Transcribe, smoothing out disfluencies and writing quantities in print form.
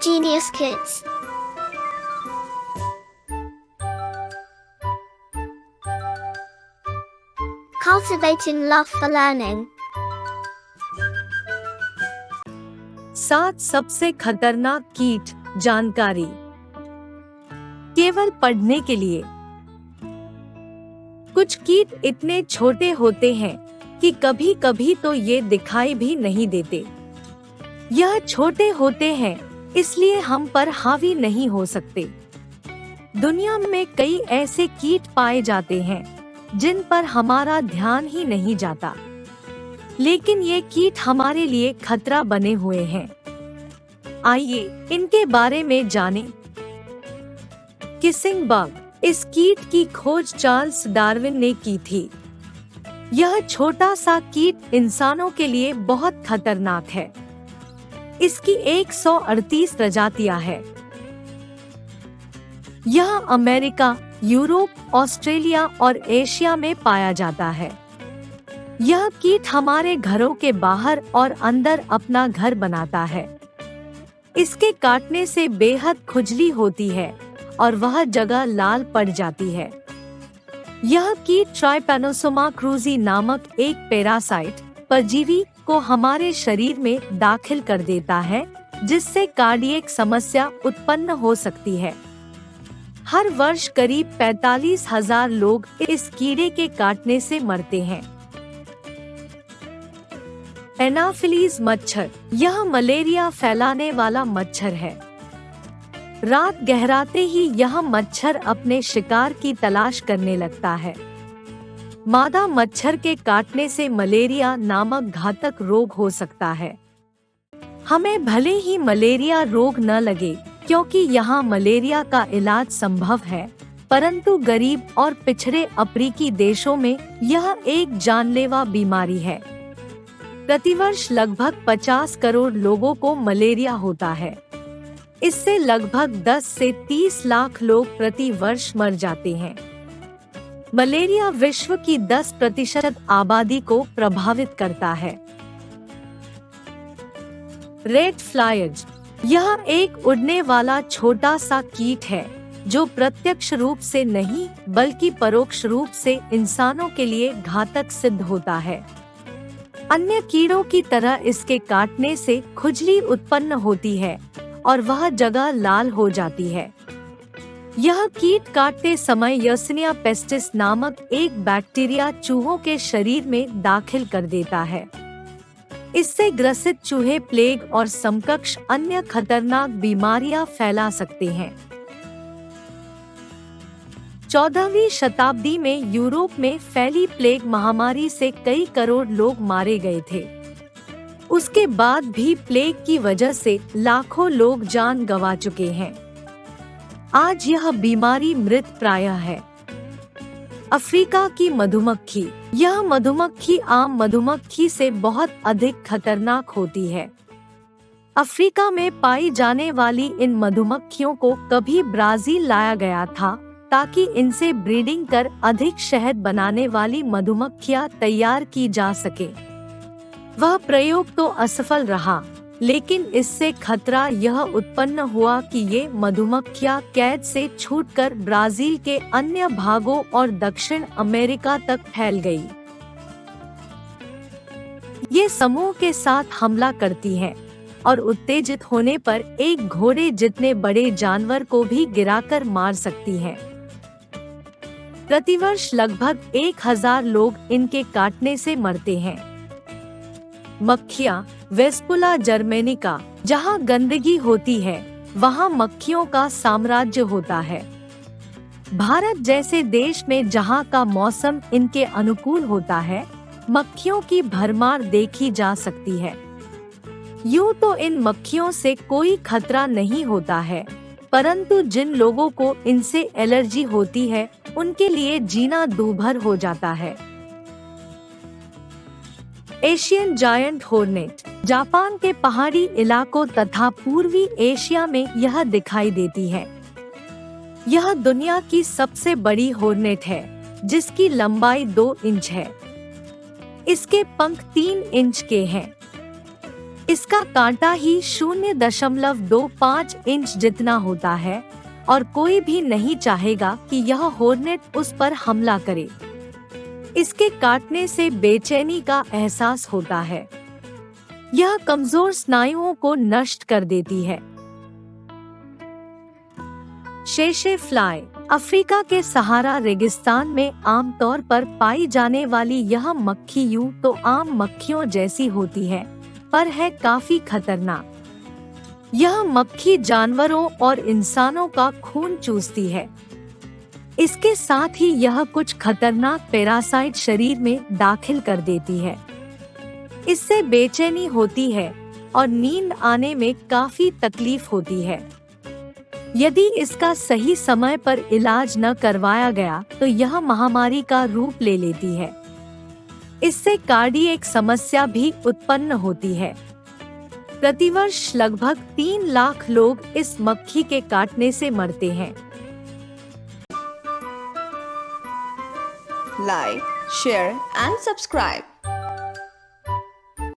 Genius Kids. Cultivating love for learning. 7 सबसे खतरनाक कीट जानकारी केवल पढ़ने के लिए। कुछ कीट इतने छोटे होते हैं कि कभी कभी तो ये दिखाई भी नहीं देते। यह छोटे होते हैं इसलिए हम पर हावी नहीं हो सकते। दुनिया में कई ऐसे कीट पाए जाते हैं जिन पर हमारा ध्यान ही नहीं जाता, लेकिन ये कीट हमारे लिए खतरा बने हुए हैं। आइए इनके बारे में जानें। किसिंग बग, इस कीट की खोज चार्ल्स डार्विन ने की थी। यह छोटा सा कीट इंसानों के लिए बहुत खतरनाक है। इसकी 138 प्रजातियां हैं। यह अमेरिका, यूरोप, ऑस्ट्रेलिया और एशिया में पाया जाता है। यह कीट हमारे घरों के बाहर और अंदर अपना घर बनाता है। इसके काटने से बेहद खुजली होती है और वह जगह लाल पड़ जाती है। यह कीट ट्राइपैनोसोमा क्रूजी नामक एक पैरासाइट परजीवी को हमारे शरीर में दाखिल कर देता है, जिससे कार्डियक समस्या उत्पन्न हो सकती है। हर वर्ष करीब 45,000 लोग इस कीड़े के काटने से मरते हैं। एनाफिलीज मच्छर, यह मलेरिया फैलाने वाला मच्छर है। रात गहराते ही यह मच्छर अपने शिकार की तलाश करने लगता है। मादा मच्छर के काटने से मलेरिया नामक घातक रोग हो सकता है। हमें भले ही मलेरिया रोग न लगे, क्योंकि यहाँ मलेरिया का इलाज संभव है, परंतु गरीब और पिछड़े अफ्रीकी देशों में यह एक जानलेवा बीमारी है। प्रतिवर्ष लगभग 50 करोड़ लोगों को मलेरिया होता है। इससे लगभग 10 से 30 लाख लोग प्रति वर्ष मर जाते हैं। मलेरिया विश्व की 10% आबादी को प्रभावित करता है। रेड फ्लाइज, यह एक उड़ने वाला छोटा सा कीट है जो प्रत्यक्ष रूप से नहीं बल्कि परोक्ष रूप से इंसानों के लिए घातक सिद्ध होता है। अन्य कीड़ों की तरह इसके काटने से खुजली उत्पन्न होती है और वह जगह लाल हो जाती है। यह कीट काटते समय यर्सिनिया पेस्टिस नामक एक बैक्टीरिया चूहों के शरीर में दाखिल कर देता है। इससे ग्रसित चूहे प्लेग और समकक्ष अन्य खतरनाक बीमारियां फैला सकते हैं। 14वीं शताब्दी में यूरोप में फैली प्लेग महामारी से कई करोड़ लोग मारे गए थे। उसके बाद भी प्लेग की वजह से लाखों लोग जान गंवा चुके हैं। आज यह बीमारी मृत प्रायः है। अफ्रीका की मधुमक्खी, यह मधुमक्खी आम मधुमक्खी से बहुत अधिक खतरनाक होती है। अफ्रीका में पाई जाने वाली इन मधुमक्खियों को कभी ब्राजील लाया गया था ताकि इनसे ब्रीडिंग कर अधिक शहद बनाने वाली मधुमक्खियां तैयार की जा सके। वह प्रयोग तो असफल रहा, लेकिन इससे खतरा यह उत्पन्न हुआ कि ये मधुमक्खियां कैद से छूटकर ब्राजील के अन्य भागों और दक्षिण अमेरिका तक फैल गई। ये समूह के साथ हमला करती हैं और उत्तेजित होने पर एक घोड़े जितने बड़े जानवर को भी गिराकर मार सकती हैं। प्रतिवर्ष लगभग 1000 लोग इनके काटने से मरते हैं। मक्खियाँ, वेस्पुला जर्मेनिका, जहाँ गंदगी होती है वहाँ मक्खियों का साम्राज्य होता है। भारत जैसे देश में जहाँ का मौसम इनके अनुकूल होता है, मक्खियों की भरमार देखी जा सकती है। यूँ तो इन मक्खियों से कोई खतरा नहीं होता है, परंतु जिन लोगों को इनसे एलर्जी होती है उनके लिए जीना दूभर हो जाता है। एशियन जायंट हॉर्नेट, जापान के पहाड़ी इलाकों तथा पूर्वी एशिया में यह दिखाई देती है। यह दुनिया की सबसे बड़ी हॉर्नेट है, जिसकी लंबाई 2 इंच है। इसके पंख 3 इंच के हैं। इसका कांटा ही 0.25 इंच जितना होता है और कोई भी नहीं चाहेगा कि यह हॉर्नेट उस पर हमला करे। इसके काटने से बेचैनी का एहसास होता है। यह कमजोर स्नायुओं को नष्ट कर देती है। शेशे फ्लाई अफ्रीका के सहारा रेगिस्तान में आमतौर पर पाई जाने वाली यह मक्खी यूं तो आम मक्खियों जैसी होती है, पर है काफी खतरनाक। यह मक्खी जानवरों और इंसानों का खून चूसती है। इसके साथ ही यह कुछ खतरनाक पैरासाइट शरीर में दाखिल कर देती है। इससे बेचैनी होती है और नींद आने में काफी तकलीफ होती है। यदि इसका सही समय पर इलाज न करवाया गया तो यह महामारी का रूप ले लेती है। इससे कार्डियक समस्या भी उत्पन्न होती है। प्रतिवर्ष लगभग 3 लाख लोग इस मक्खी के काटने से मरते हैं। Like, share and subscribe.